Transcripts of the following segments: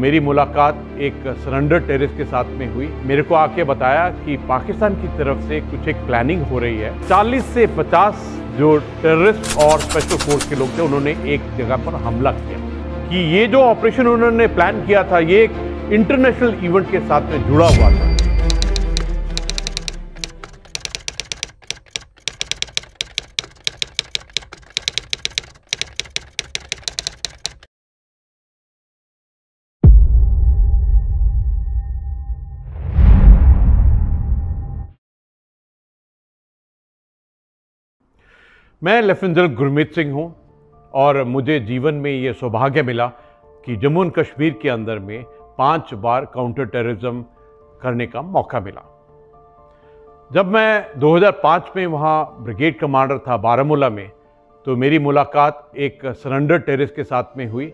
मेरी मुलाकात एक सरेंडर टेररिस्ट के साथ में हुई। मेरे को आके बताया कि पाकिस्तान की तरफ से कुछ एक प्लानिंग हो रही है। 40 से 50 जो टेररिस्ट और स्पेशल फोर्स के लोग थे, उन्होंने एक जगह पर हमला किया। कि ये जो ऑपरेशन उन्होंने प्लान किया था, ये एक इंटरनेशनल इवेंट के साथ में जुड़ा हुआ था। मैं लेफ्टिनेंट जनरल गुरमीत सिंह हूं और मुझे जीवन में ये सौभाग्य मिला कि जम्मू एंड कश्मीर के अंदर में 5 बार काउंटर टेररिज्म करने का मौका मिला। जब मैं 2005 में वहाँ ब्रिगेड कमांडर था बारामूला में, तो मेरी मुलाकात एक सरेंडर टेररिस्ट के साथ में हुई।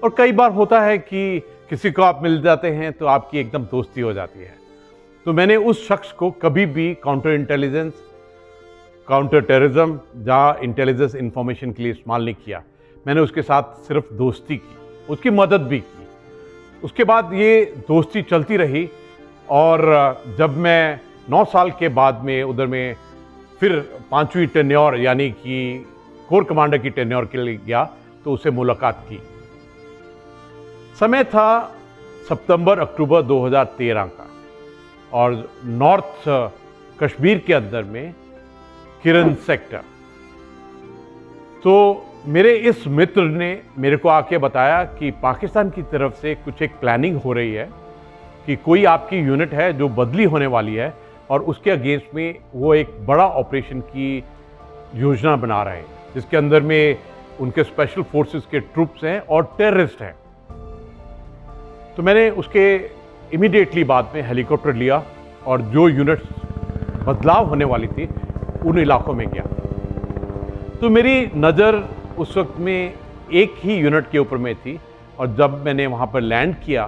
और कई बार होता है कि किसी को आप मिल जाते हैं तो आपकी एकदम दोस्ती हो जाती है। तो मैंने उस शख्स को कभी भी काउंटर इंटेलिजेंस, काउंटर टेररिज्म, जहाँ इंटेलिजेंस इंफॉर्मेशन के लिए इस्तेमाल नहीं किया। मैंने उसके साथ सिर्फ दोस्ती की, उसकी मदद भी की। उसके बाद ये दोस्ती चलती रही और जब मैं 9 साल के बाद में उधर में फिर 5वीं टेन्योर यानी कि कोर कमांडर की टेन्योर के लिए गया, तो उससे मुलाकात की। समय था सितंबर-अक्टूबर 2013 का और नॉर्थ कश्मीर के अंदर में किरण सेक्टर। तो मेरे इस मित्र ने मेरे को आके बताया कि पाकिस्तान की तरफ से कुछ एक प्लानिंग हो रही है कि कोई आपकी यूनिट है जो बदली होने वाली है और उसके अगेंस्ट में वो एक बड़ा ऑपरेशन की योजना बना रहे हैं, जिसके अंदर में उनके स्पेशल फोर्सेस के ट्रूप्स हैं और टेररिस्ट हैं। तो मैंने उसके इमीडिएटली बाद में हेलीकॉप्टर लिया और जो यूनिट्स बदलाव होने वाली थी उन इलाकों में गया। तो मेरी नज़र उस वक्त में एक ही यूनिट के ऊपर में थी और जब मैंने वहाँ पर लैंड किया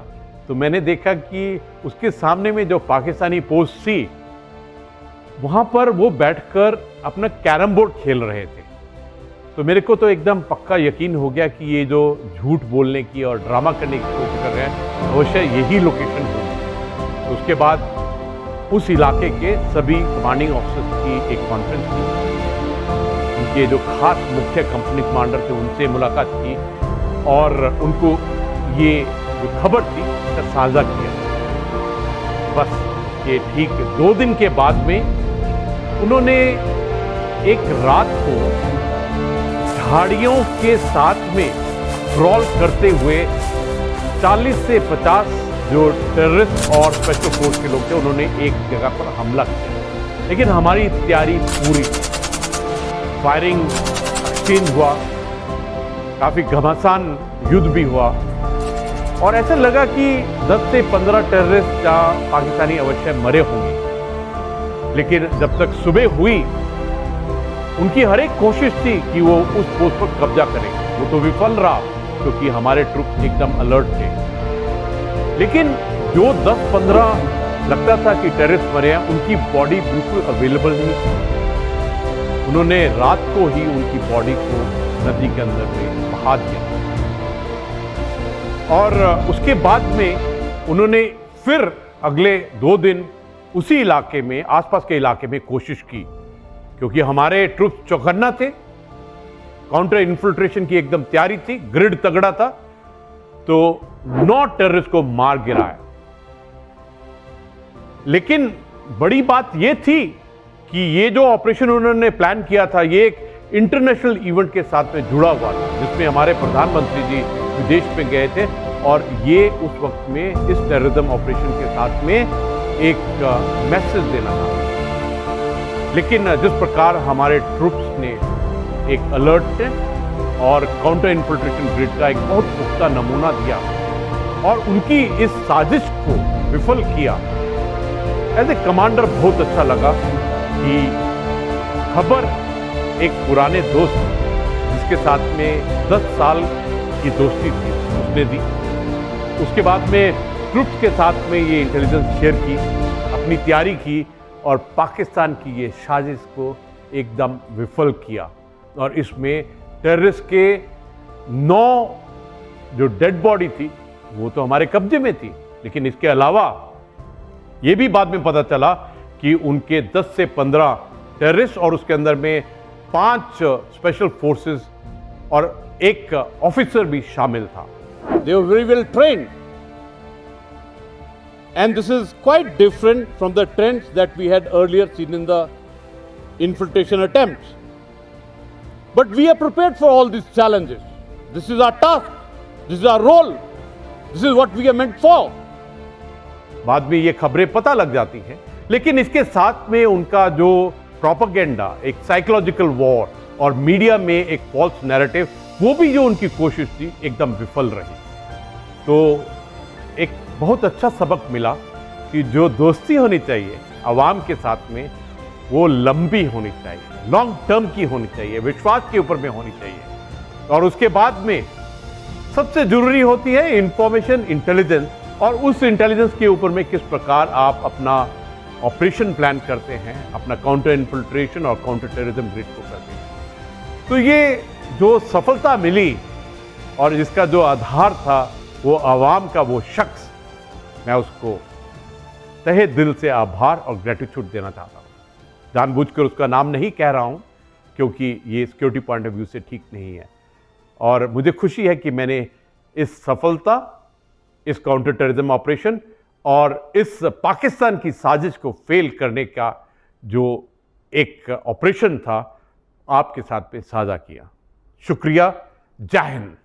तो मैंने देखा कि उसके सामने में जो पाकिस्तानी पोस्ट थी, वहाँ पर वो बैठकर अपना कैरम बोर्ड खेल रहे थे। तो मेरे को तो एकदम पक्का यकीन हो गया कि ये जो झूठ बोलने की और ड्रामा करने की कोशिश कर रहे हैं, अवश्य यही लोकेशन होगी। तो उसके बाद उस इलाके के सभी कमांडिंग ऑफिसर्स की एक कॉन्फ्रेंस की, उनके जो खास मुख्य कंपनी कमांडर थे उनसे मुलाकात की और उनको ये जो खबर थी उसका साझा किया। बस ये ठीक 2 दिन के बाद में उन्होंने एक रात को झाड़ियों के साथ में क्रॉल करते हुए 40 से 50 जो टेररिस्ट और स्पेशल फोर्स के लोग थे, उन्होंने एक जगह पर हमला किया। लेकिन हमारी तैयारी पूरी, फायरिंग एक्सचेंज हुआ, काफ़ी घमासान युद्ध भी हुआ और ऐसा लगा कि 10 से 15 टेररिस्ट पाकिस्तानी अवश्य मरे होंगे। लेकिन जब तक सुबह हुई, उनकी हर एक कोशिश थी कि वो उस पोस्ट पर कब्जा करें। वो तो विफल रहा क्योंकि हमारे ट्रूप एकदम अलर्ट थे। लेकिन जो 10-15 लगता था कि टेररिस्ट मरे हैं, उनकी बॉडी बिल्कुल अवेलेबल नहीं थी। उन्होंने रात को ही उनकी बॉडी को नदी के अंदर में बहा दिया और उसके बाद में उन्होंने फिर अगले 2 दिन उसी इलाके में, आसपास के इलाके में कोशिश की, क्योंकि हमारे ट्रूप्स चौकन्ना थे, काउंटर इन्फिल्ट्रेशन की एकदम तैयारी थी, ग्रिड तगड़ा था। तो 9 टेररिस्ट को मार गिराया। लेकिन बड़ी बात यह थी कि ये जो ऑपरेशन उन्होंने प्लान किया था, ये एक इंटरनेशनल इवेंट के साथ में जुड़ा हुआ था, जिसमें हमारे प्रधानमंत्री जी विदेश में गए थे और ये उस वक्त में इस टेररिज्म ऑपरेशन के साथ में एक मैसेज देना था। लेकिन जिस प्रकार हमारे ट्रूप्स ने एक अलर्ट और काउंटर इन्फिल्ट्रेशन ग्रिड का एक बहुत पुख्ता नमूना दिया और उनकी इस साजिश को विफल किया, एज ए कमांडर बहुत अच्छा लगा कि खबर एक पुराने दोस्त जिसके साथ में 10 साल की दोस्ती थी उसने दी। उसके बाद में ट्रूप्स के साथ में ये इंटेलिजेंस शेयर की, अपनी तैयारी की और पाकिस्तान की ये साजिश को एकदम विफल किया। और इसमें टेररिस्ट के 9 जो डेड बॉडी थी वो तो हमारे कब्जे में थी, लेकिन इसके अलावा ये भी बाद में पता चला कि उनके 10 से 15 टेररिस्ट और उसके अंदर में 5 स्पेशल फोर्सेस और एक ऑफिसर भी शामिल था। They were very well trained. And this is quite different from the trends that we had earlier seen in the infiltration attempts. But we are prepared for all these challenges. This is our task. This is our role. This is what we are meant for. बाद में ये खबरें पता लग जाती हैं, लेकिन इसके साथ में उनका जो प्रोपेगेंडा, एक साइकोलॉजिकल वॉर और मीडिया में एक फॉल्स नैरेटिव, वो भी जो उनकी कोशिश थी एकदम विफल रही। तो एक बहुत अच्छा सबक मिला कि जो दोस्ती होनी चाहिए आवाम के साथ में, वो लंबी होनी चाहिए, लॉन्ग टर्म की होनी चाहिए, विश्वास के ऊपर में होनी चाहिए। और उसके बाद में सबसे जरूरी होती है इंफॉर्मेशन इंटेलिजेंस, और उस इंटेलिजेंस के ऊपर में किस प्रकार आप अपना ऑपरेशन प्लान करते हैं, अपना काउंटर इन्फिल्ट्रेशन और काउंटर टेररिज्म ग्रिड को करते हैं। तो ये जो सफलता मिली और जिसका जो आधार था वो आवाम का वो शख्स, मैं उसको तहे दिल से आभार और ग्रेटिट्यूड देना चाहता हूँ। जानबूझकर उसका नाम नहीं कह रहा हूँ क्योंकि ये सिक्योरिटी पॉइंट ऑफ व्यू से ठीक नहीं है। और मुझे खुशी है कि मैंने इस सफलता, इस काउंटर टेररिज्म ऑपरेशन और इस पाकिस्तान की साजिश को फेल करने का जो एक ऑपरेशन था, आपके साथ पे साझा किया। शुक्रिया। जय हिंद।